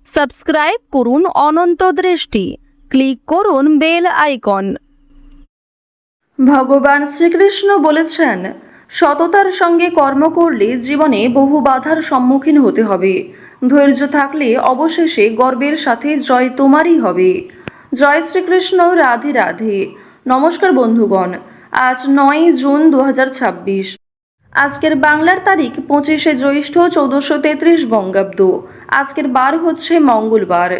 Subscribe করুন অনন্ত দৃষ্টি, click করুন বেল আইকন। ভগবান শ্রীকৃষ্ণ বলেছেন, সততার সঙ্গে কর্ম করলে জীবনে বহু বাধার সম্মুখীন হতে হবে। ধৈর্য থাকলে অবশেষে গর্বের সাথে জয় তোমারই হবে। জয় শ্রীকৃষ্ণ, রাধে রাধে। নমস্কার বন্ধুগণ, আজ 9 জুন 2026। আজকের বাংলার তারিখ 25শে জ্যৈষ্ঠ 1433 বঙ্গাব্দ। আজকের বার হচ্ছে মঙ্গলবার।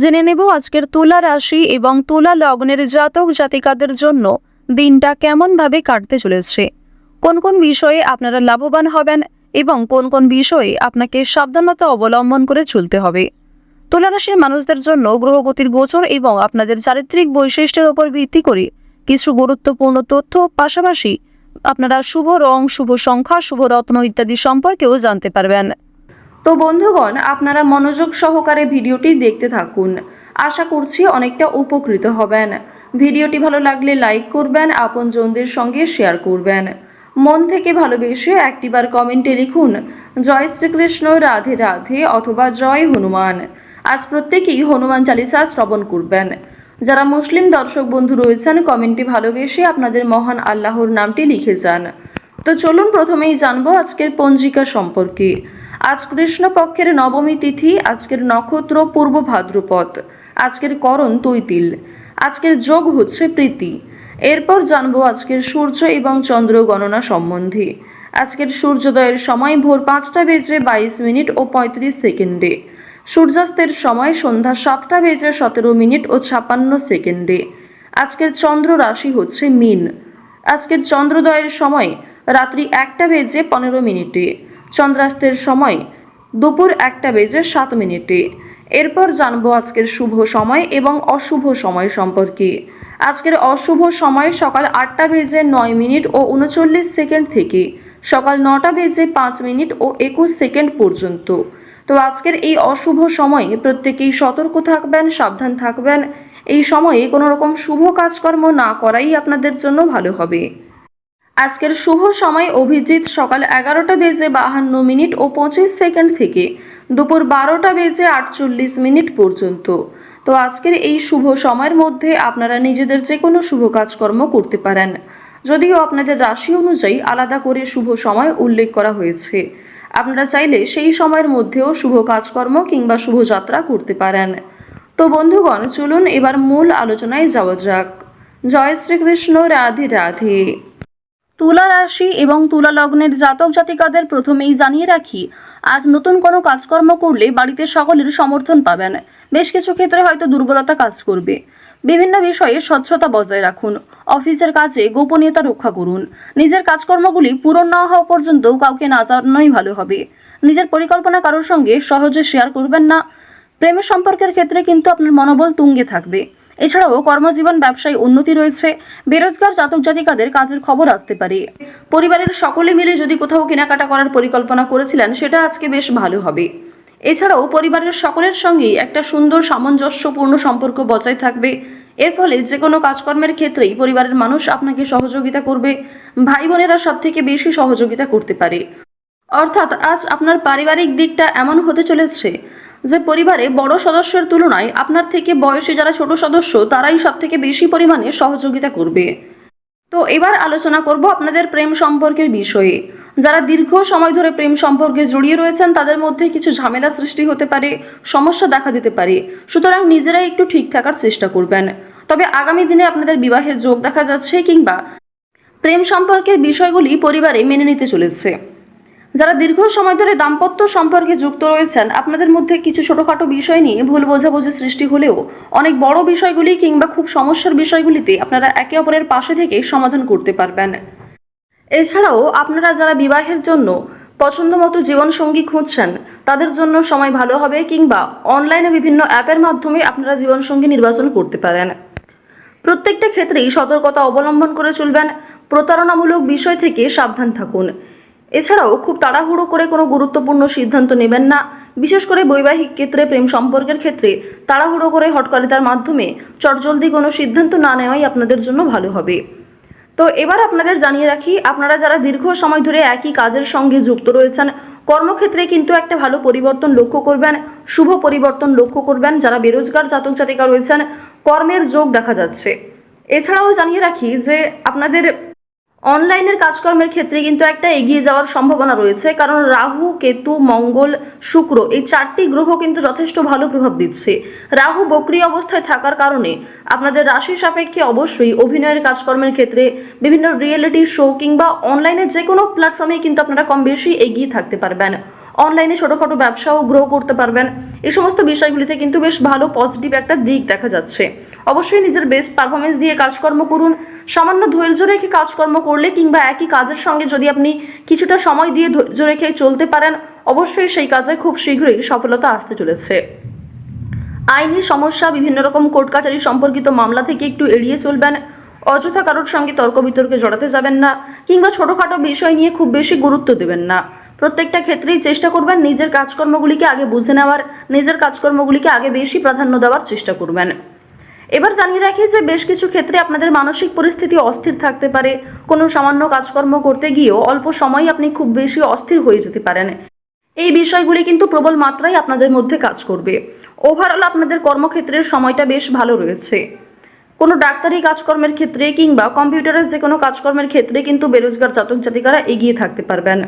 জেনে নেব আজকের তুলা রাশি এবং তুলা লগ্নের জাতক জাতিকাদের জন্য দিনটা কেমনভাবে কাটতে চলেছে, কোন কোন বিষয়ে আপনারা লাভবান হবেন এবং কোন কোন বিষয়ে আপনাকে সাবধানতা অবলম্বন করে চলতে হবে। তুলা রাশির মানুষদের জন্য গ্রহগতির গোচর এবং আপনাদের চারিত্রিক বৈশিষ্ট্যের উপর ভিত্তি করে কিছু গুরুত্বপূর্ণ তথ্য, পাশাপাশি আপনারা শুভ রং, শুভ সংখ্যা, শুভ রত্ন ইত্যাদি সম্পর্কেও জানতে পারবেন। তো বন্ধুগণ, আপনারা মনোযোগ সহকারে ভিডিওটি দেখতে থাকুন। আশা করছি অনেকটা উপকৃত হবেন। ভিডিওটি ভালো লাগলে লাইক করবেন, আপনজনদের সঙ্গে শেয়ার করবেন। মন থেকে ভালোবেসে একটিবার কমেন্টে লিখুন জয় শ্রীকৃষ্ণ, রাধে রাধে অথবা জয় হনুমান। আজ প্রত্যেকেই হনুমান চালিসা শ্রবণ করবেন। যারা মুসলিম দর্শক বন্ধু রয়েছেন, কমেন্টে ভালোবেসে আপনাদের মহান আল্লাহর নামটি লিখে যান। তো চলুন প্রথমেই জানবো আজকের পঞ্জিকা সম্পর্কে। আজ কৃষ্ণপক্ষের নবমী তিথি, আজকের নক্ষত্র পূর্ব ভাদ্রপদ, আজকের করণ তৈতিল, আজকের যোগ হচ্ছে প্রীতি। এরপর জানবো আজকের সূর্য এবং চন্দ্র গণনা সম্বন্ধে। আজকের সূর্যোদয়ের সময় ভোর 5টা বেজে 22 মিনিট ও 35 সেকেন্ডে। সূর্যাস্তের সময় সন্ধ্যা 7টা বেজে 17 মিনিট ও 56 সেকেন্ডে। আজকের চন্দ্র রাশি হচ্ছে মীন। আজকের চন্দ্রোদয়ের সময় রাত্রি 1টা বেজে 15 মিনিটে। চন্দ্রাস্তের সময় দুপুর 1টা বেজে 7 মিনিটে। এরপর জানবো আজকের শুভ সময় এবং অশুভ সময় সম্পর্কে। আজকের অশুভ সময় সকাল 8টা বেজে 9 মিনিট ও 39 সেকেন্ড থেকে সকাল 9টা বেজে 5 মিনিট ও 21 সেকেন্ড পর্যন্ত। তো আজকের এই অশুভ সময়ে প্রত্যেকেই সতর্ক থাকবেন, সাবধান থাকবেন। এই সময়ে কোনো রকম শুভ কাজকর্ম না করাই আপনাদের জন্য ভালো হবে। আজকের শুভ সময় অভিজিৎ সকাল 11টা বেজে 52 মিনিট ও 25 সেকেন্ড থেকে দুপুর 12টা বেজে 48 মিনিট পর্যন্ত। তো আজকের এই শুভ সময়ের মধ্যে আপনারা নিজেদের যে কোনো শুভ কাজকর্ম করতে পারেন, যদিও আপনাদের রাশি অনুযায়ী আলাদা করে শুভ সময় উল্লেখ করা হয়েছে। আপনারা চাইলে সেই সময়ের মধ্যেও শুভ কাজকর্ম কিংবা শুভযাত্রা করতে পারেন। তো বন্ধুগণ, চলুন এবার মূল আলোচনায় যাওয়া যাক। জয় শ্রীকৃষ্ণ, রাধে রাধে। তুলা রাশি এবং তুলা লগ্নের জাতক জাতিকাদের প্রথমেই জানিয়ে রাখি, আজ নতুন কোনো কাজকর্ম করলে বাড়িতে সকলের সমর্থন পাবেন। বেশ কিছু ক্ষেত্রে হয়তো দুর্বলতা কাজ করবে। বিভিন্ন বিষয়ে স্বচ্ছতা বজায় রাখুন। অফিসের কাজে গোপনীয়তা রক্ষা করুন। নিজের কাজকর্মগুলি পূরণ না হওয়া পর্যন্ত কাউকে না জানানোই ভালো হবে। নিজের পরিকল্পনা কারোর সঙ্গে সহজে শেয়ার করবেন না। প্রেম সম্পর্কের ক্ষেত্রে কিন্তু আপনার মনোবল তুঙ্গে থাকবে। এছাড়াও কর্মজীবন, ব্যবসায় উন্নতি রয়েছে। বেরোজগার জাতক জাতিকাদের কাজের খবর আসতে পারে। পরিবারের সকলে মিলে যদি কোথাও কেনাকাটা করার পরিকল্পনা করেছিলেন, সেটা আজকে বেশ ভালো হবে। এছাড়াও পরিবারের সকলের সঙ্গেই একটা সুন্দর সামঞ্জস্যপূর্ণ সম্পর্ক বজায় থাকবে। এর ফলে যে কোনো কাজকর্মের ক্ষেত্রেই পরিবারের মানুষ আপনাকে সহযোগিতা করবে। ভাই বোনেরা সব থেকে বেশি সহযোগিতা করতে পারে। অর্থাৎ আজ আপনার পারিবারিক দিকটা এমন হতে চলেছে যে পরিবারে বড় সদস্যের তুলনায় আপনার থেকে বয়সে যারা ছোট সদস্য, তারাই সব থেকে বেশি পরিমাণে সহযোগিতা করবে। তো এবার আলোচনা করব আপনাদের প্রেম সম্পর্কের বিষয়ে। যারা দীর্ঘ সময় ধরে প্রেম সম্পর্কে জড়িয়ে রয়েছেন, তাদের মধ্যে কিছু ঝামেলা সৃষ্টি হতে পারে, সমস্যা দেখা দিতে পারে। সুতরাং নিজেরাই একটু ঠিক থাকার চেষ্টা করবেন। তবে আগামী দিনে আপনাদের বিবাহের যোগ দেখা যাচ্ছে, কিংবা প্রেম সম্পর্কের বিষয়গুলি পরিবারে মেনে নিতে চলেছে। যারা দীর্ঘ সময় ধরে দাম্পত্য সম্পর্কে যুক্ত রয়েছেন, আপনাদের মধ্যে কিছু ছোটখাটো বিষয় নিয়ে ভুল বোঝাবুঝি সৃষ্টি হলেও অনেক বড় বিষয়গুলি কিংবা খুব সমস্যার বিষয়গুলিতে আপনারা একে অপরের পাশে থেকে সমাধান করতে পারবেন। এছাড়াও আপনারা যারা বিবাহের জন্য পছন্দমতো জীবনসঙ্গী খুঁজছেন, তাদের জন্য সময় ভালো হবে, কিংবা অনলাইনে বিভিন্ন অ্যাপের মাধ্যমে আপনারা জীবনসঙ্গী নির্বাচন করতে পারেন। প্রত্যেকটা ক্ষেত্রেই সতর্কতা অবলম্বন করে চলবেন। প্রতারণামূলক বিষয় থেকে সাবধান থাকুন। এছাড়াও খুব তাড়াহুড়ো করে কোনো গুরুত্বপূর্ণ সিদ্ধান্ত নেবেন না। বিশেষ করে বৈবাহিক ক্ষেত্রে, প্রেম সম্পর্কের ক্ষেত্রে তাড়াহুড়ো করে হটকারিতার মাধ্যমে চটজলদি কোনো সিদ্ধান্ত না নেওয়াই আপনাদের জন্য ভালো হবে। তো এবার আপনাদের জানিয়ে রাখি, আপনারা যারা দীর্ঘ সময় ধরে একই কাজের সঙ্গে যুক্ত রয়েছেন, কর্মক্ষেত্রে কিন্তু একটা ভালো পরিবর্তন লক্ষ্য করবেন, শুভ পরিবর্তন লক্ষ্য করবেন। যারা বেরোজগার জাতক জাতিকা রয়েছেন, কর্মের যোগ দেখা যাচ্ছে। এছাড়াও জানিয়ে রাখি যে আপনাদের অনলাইনের কাজকর্মের ক্ষেত্রে কিন্তু একটা এগিয়ে যাওয়ার সম্ভাবনা রয়েছে, কারণ রাহু, কেতু, মঙ্গল, শুক্র এই 4টি গ্রহ কিন্তু যথেষ্ট ভালো প্রভাব দিচ্ছে। রাহু বক্রী অবস্থায় থাকার কারণে আপনাদের রাশি সাপেক্ষে অবশ্যই অভিনয়ের কাজকর্মের ক্ষেত্রে বিভিন্ন রিয়েলিটি শো কিংবা অনলাইনে যে কোনো প্ল্যাটফর্মে কিন্তু আপনারা কম বেশি এগিয়ে থাকতে পারবেন। অনলাইনে ছোটোখাটো ব্যবসাও গ্রো করতে পারবেন। এই সমস্ত বিষয়গুলিতে কিন্তু বেশ ভালো পজিটিভ একটা দিক দেখা যাচ্ছে। অবশ্যই নিজের বেস্ট পারফরমেন্স দিয়ে কাজকর্ম করুন। সামান্য ধৈর্য রেখে কাজকর্ম করলে কিংবা একই কাজের সঙ্গে যদি আপনি কিছুটা সময় দিয়ে ধৈর্য রেখে চলতে পারেন, অবশ্যই সেই কাজে খুব শীঘ্রই সফলতা আসতে চলেছে। আইনি সমস্যা, বিভিন্ন রকম কোর্ট কাছারি সম্পর্কিত মামলা থেকে একটু এড়িয়ে চলবেন। অযথা কারোর সঙ্গে তর্ক বিতর্কে জড়াতে যাবেন না, কিংবা ছোটোখাটো বিষয় নিয়ে খুব বেশি গুরুত্ব দেবেন না। প্রত্যেকটা ক্ষেত্রেই চেষ্টা করবেন নিজের কাজকর্মগুলিকে আগে বুঝে নেওয়ার, নিজের কাজকর্মগুলিকে আগে বেশি প্রাধান্য দেওয়ার চেষ্টা করবেন। এবার জানিয়ে রাখি যে বেশ কিছু ক্ষেত্রে আপনাদের মানসিক পরিস্থিতি অস্থির থাকতে পারে। কোনো সামান্য কাজকর্ম করতে গিয়েও অল্প সময় আপনি খুব বেশি অস্থির হয়ে যেতে পারেন। এই বিষয়গুলি কিন্তু প্রবল মাত্রায় আপনাদের মধ্যে কাজ করবে। ওভারঅল আপনাদের কর্মক্ষেত্রের সময়টা বেশ ভালো রয়েছে। কোনো ডাক্তারি কাজকর্মের ক্ষেত্রে কিংবা কম্পিউটারের যে কোনো কাজকর্মের ক্ষেত্রে কিন্তু বেরোজগার জাতক জাতিকারা এগিয়ে থাকতে পারবেন।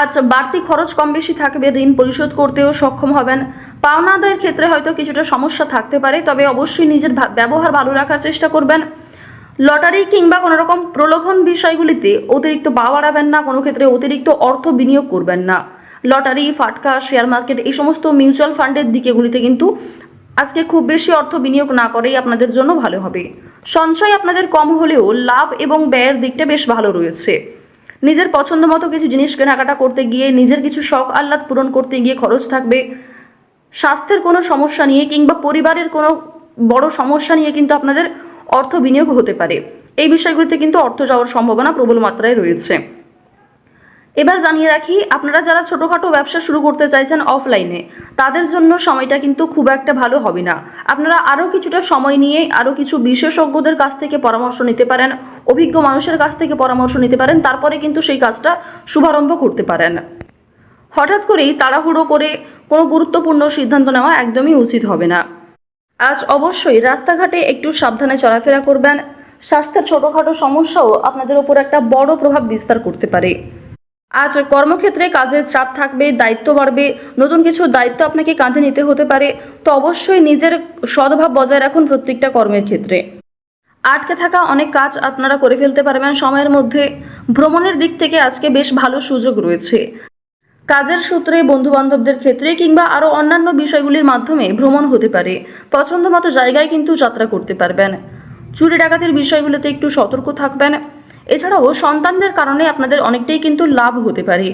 আজ বাড়তি খরচ কম বেশি থাকবে, ঋণ পরিশোধ করতেও সক্ষম হবেন। পাওনা আদায়ের ক্ষেত্রে হয়তো কিছুটা সমস্যা থাকতে পারে, তবে অবশ্যই নিজের ব্যবহার ভালো রাখার চেষ্টা করবেন। লটারি কিংবা কোনো রকম প্রলোভন বিষয়গুলিতে অতিরিক্ত পা বাড়াবেন না, কোনো ক্ষেত্রে অতিরিক্ত অর্থ বিনিয়োগ করবেন না। লটারি, ফাটকা, শেয়ার মার্কেট এই সমস্ত মিউচুয়াল ফান্ডের দিকেগুলিতে কিন্তু আজকে খুব বেশি অর্থ বিনিয়োগ না করেই আপনাদের জন্য ভালো হবে। সঞ্চয় আপনাদের কম হলেও লাভ এবং ব্যয়ের দিকটা বেশ ভালো রয়েছে। নিজের পছন্দ মতো কিছু জিনিস কেনাকাটা করতে গিয়ে, নিজের কিছু শখ আহ্লাদ পূরণ করতে গিয়ে খরচ থাকবে। স্বাস্থ্যের কোনো সমস্যা নিয়ে কিংবা পরিবারের কোনো বড় সমস্যা নিয়ে কিন্তু আপনাদের অর্থ বিনিয়োগ হতে পারে। এই বিষয়গুলিতে কিন্তু অর্থ যাওয়ার সম্ভাবনা প্রবল মাত্রায় রয়েছে। এবার জানিয়ে রাখি, আপনারা যারা ছোটোখাটো ব্যবসা শুরু করতে চাইছেন অফলাইনে, তাদের জন্য সময়টা কিন্তু খুব একটা ভালো হবে না। আপনারা আরও কিছুটা সময় নিয়ে আরও কিছু বিশেষজ্ঞদের কাছ থেকে পরামর্শ নিতে পারেন, অভিজ্ঞ মানুষের কাছ থেকে পরামর্শ নিতে পারেন, তারপরে কিন্তু সেই কাজটা শুভারম্ভ করতে পারেন। হঠাৎ করেই তাড়াহুড়ো করে কোনো গুরুত্বপূর্ণ সিদ্ধান্ত নেওয়া একদমই উচিত হবে না। আজ অবশ্যই রাস্তাঘাটে একটু সাবধানে চলাফেরা করবেন। স্বাস্থ্যের ছোটোখাটো সমস্যাও আপনাদের ওপর একটা বড় প্রভাব বিস্তার করতে পারে। আজ কর্মক্ষেত্রে কাজের চাপ থাকবে, দায়িত্ব বাড়বে, নতুন কিছু দায়িত্ব আপনাকে কাঁধে নিতে হতে পারে। তো অবশ্যই নিজের সদ্ভাব বজায় রাখুন প্রত্যেকটা কর্মের ক্ষেত্রে। আটকে থাকা অনেক কাজ আপনারা করে ফেলতে পারবেন সময়ের মধ্যে। ভ্রমণের দিক থেকে আজকে বেশ ভালো সুযোগ রয়েছে। কাজের সূত্রে, বন্ধু বান্ধবদের ক্ষেত্রে কিংবা আরও অন্যান্য বিষয়গুলির মাধ্যমে ভ্রমণ হতে পারে। পছন্দ মতো জায়গায় কিন্তু যাত্রা করতে পারবেন। চুরি ডাকাতির বিষয়গুলোতে একটু সতর্ক থাকবেন। এছাড়াও সন্তানদের কারণে আপনাদের অনেকটাই কিন্তু লাভ হতে পারে।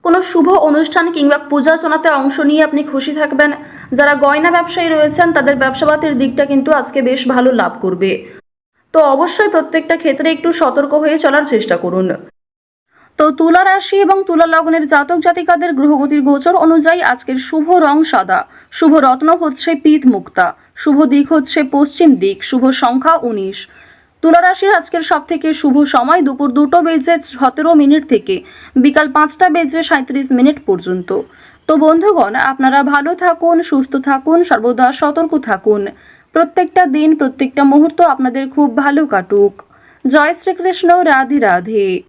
কোনো শুভ অনুষ্ঠান কিংবা পূজার্চনাতে অংশ নিয়ে আপনি খুশি থাকবেন। যারা গয়না ব্যবসায়ী রয়েছেন, তাদের ব্যবসাপাতির দিকটা কিন্তু আজকে বেশ ভালো লাভ করবে। তো অবশ্যই প্রত্যেকটা ক্ষেত্রে একটু সতর্ক হয়ে চলার চেষ্টা করুন। তো তুলা রাশি এবং তুলা লগ্নের জাতক জাতিকাদের গ্রহগতির গোচর অনুযায়ী আজকের শুভ রং সাদা, শুভ রত্ন হচ্ছে পিত মুক্তা, শুভ দিক হচ্ছে পশ্চিম দিক, শুভ সংখ্যা 19। তুলা রাশির আজকের সব থেকে শুভ সময় দুপুর 2:17 থেকে বিকাল 5:37 পর্যন্ত। তো বন্ধুগণ, আপনারা ভালো থাকুন, সুস্থ থাকুন, সর্বদা সতর্ক থাকুন। প্রত্যেকটা দিন, প্রত্যেকটা মুহূর্ত আপনাদের খুব ভালো কাটুক। জয় শ্রীকৃষ্ণ, রাধে রাধে।